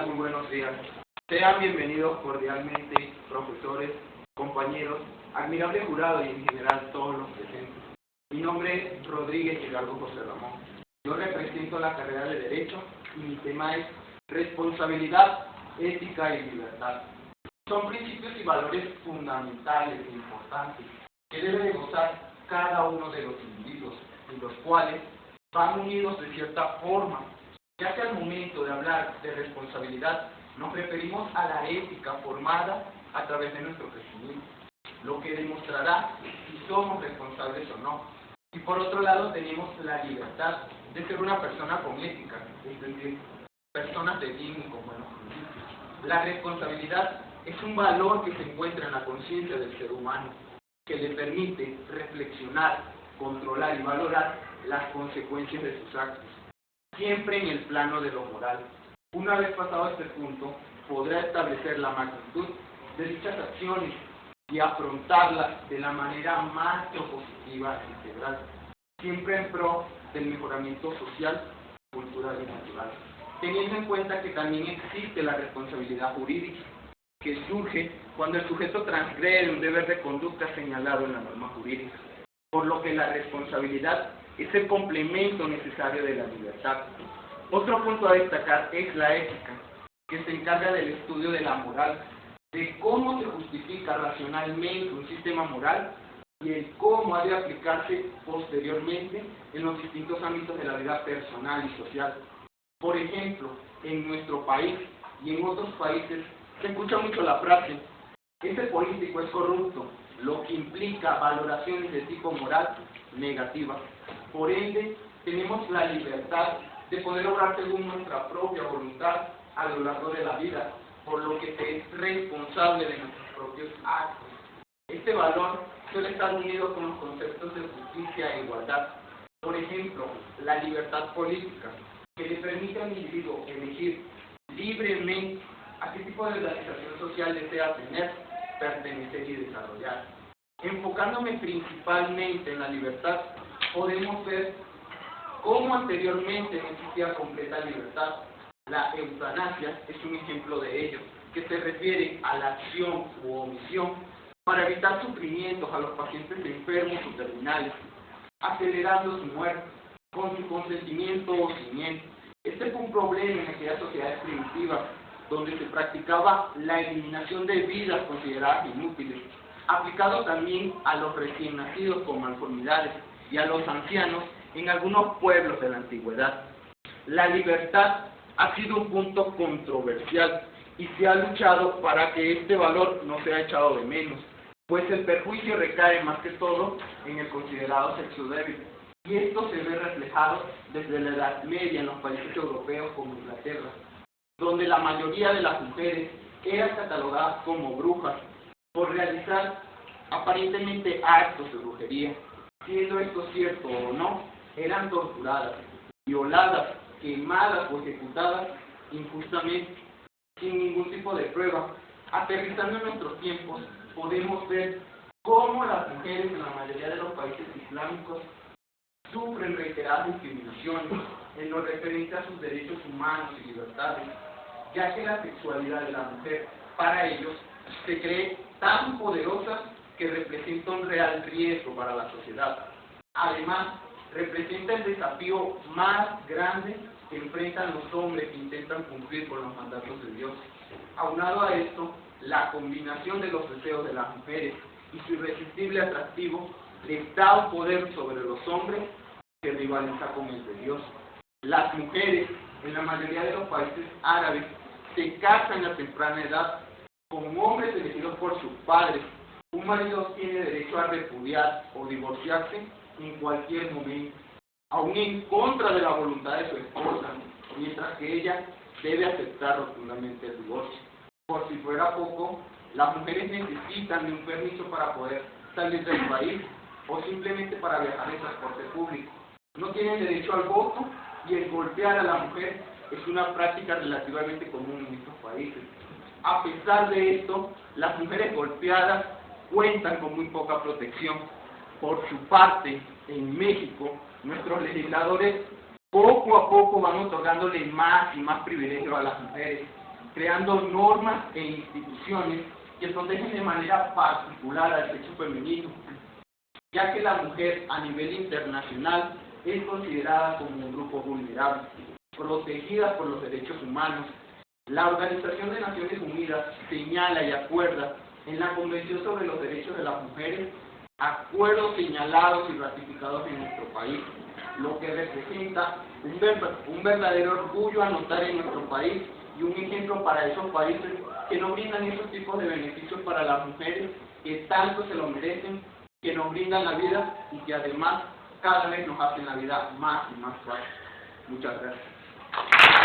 tal? Muy buenos días. Sean bienvenidos cordialmente, profesores, compañeros, admirable jurado y en general todos los presentes. Mi nombre es Rodríguez Gerardo José Ramón. Yo represento la carrera de Derecho y mi tema es responsabilidad, ética y libertad. Son principios y valores fundamentales e importantes que debe de gozar cada uno de los individuos y los cuales van unidos de cierta forma, ya que al momento de hablar de responsabilidad nos referimos a la ética formada a través de nuestro crecimiento, lo que demostrará si somos responsables o no. Y por otro lado tenemos la libertad de ser una persona con ética, es decir, personas de bien y con buenos principios. La responsabilidad es un valor que se encuentra en la conciencia del ser humano, que le permite reflexionar, controlar y valorar las consecuencias de sus actos, siempre en el plano de lo moral. Una vez pasado este punto, podrá establecer la magnitud de dichas acciones y afrontarlas de la manera más propositiva e integral, siempre en pro del mejoramiento social, cultural y natural, teniendo en cuenta que también existe la responsabilidad jurídica, que surge cuando el sujeto transgrede un deber de conducta señalado en la norma jurídica, por lo que la responsabilidad es el complemento necesario de la libertad. Otro punto a destacar es la ética, que se encarga del estudio de la moral, de cómo se justifica racionalmente un sistema moral y el cómo ha de aplicarse posteriormente en los distintos ámbitos de la vida personal y social. Por ejemplo, en nuestro país y en otros países se escucha mucho la frase: ese político es corrupto, lo que implica valoraciones de tipo moral negativas. Por ende, tenemos la libertad de poder obrar según nuestra propia voluntad a lo largo de la vida, por lo que se es responsable de nuestros propios actos. Este valor suele estar unido con los conceptos de justicia e igualdad. Por ejemplo, la libertad política, que le permite al individuo elegir libremente a qué tipo de organización social desea tener, pertenecer y desarrollar. Enfocándome principalmente en la libertad, podemos ver cómo anteriormente no existía completa libertad. La eutanasia es un ejemplo de ello, que se refiere a la acción u omisión para evitar sufrimientos a los pacientes enfermos o terminales, acelerando su muerte, con su consentimiento o sin él. Este fue un problema en aquellas sociedades primitivas, donde se practicaba la eliminación de vidas consideradas inútiles, aplicado también a los recién nacidos con malformidades y a los ancianos en algunos pueblos de la antigüedad. La libertad ha sido un punto controversial y se ha luchado para que este valor no sea echado de menos, pues el perjuicio recae más que todo en el considerado sexo débil, y esto se ve reflejado desde la Edad Media en los países europeos como Inglaterra, donde la mayoría de las mujeres eran catalogadas como brujas por realizar aparentemente actos de brujería. Siendo esto cierto o no, eran torturadas, violadas, quemadas o ejecutadas injustamente, sin ningún tipo de prueba. Aterrizando en nuestros tiempos, podemos ver cómo las mujeres en la mayoría de los países islámicos sufren reiteradas discriminaciones en lo referente a sus derechos humanos y libertades, ya que la sexualidad de la mujer, para ellos, se cree tan poderosa que representa un real riesgo para la sociedad. Además, representa el desafío más grande que enfrentan los hombres que intentan cumplir con los mandatos de Dios. Aunado a esto, la combinación de los deseos de las mujeres y su irresistible atractivo les da un poder sobre los hombres que rivaliza con el de Dios. Las mujeres, en la mayoría de los países árabes, se casan a temprana edad con hombres elegidos por sus padres. Un marido tiene derecho a repudiar o divorciarse en cualquier momento, aun en contra de la voluntad de su esposa, mientras que ella debe aceptar rotundamente el divorcio. Por si fuera poco, las mujeres necesitan de un permiso para poder salir del país o simplemente para viajar en transporte público. No tienen derecho al voto y el golpear a la mujer es una práctica relativamente común en estos países. A pesar de esto, las mujeres golpeadas cuentan con muy poca protección. Por su parte, en México, nuestros legisladores poco a poco van otorgándole más y más privilegios a las mujeres, creando normas e instituciones que protegen de manera particular al sexo femenino, ya que la mujer a nivel internacional es considerada como un grupo vulnerable, protegida por los derechos humanos. La Organización de Naciones Unidas señala y acuerda en la Convención sobre los Derechos de las Mujeres acuerdos señalados y ratificados en nuestro país, lo que representa un verdadero orgullo anotar en nuestro país y un ejemplo para esos países que nos brindan esos tipos de beneficios para las mujeres que tanto se lo merecen, que nos brindan la vida y que además cada vez nos hacen la vida más y más fácil. Muchas gracias.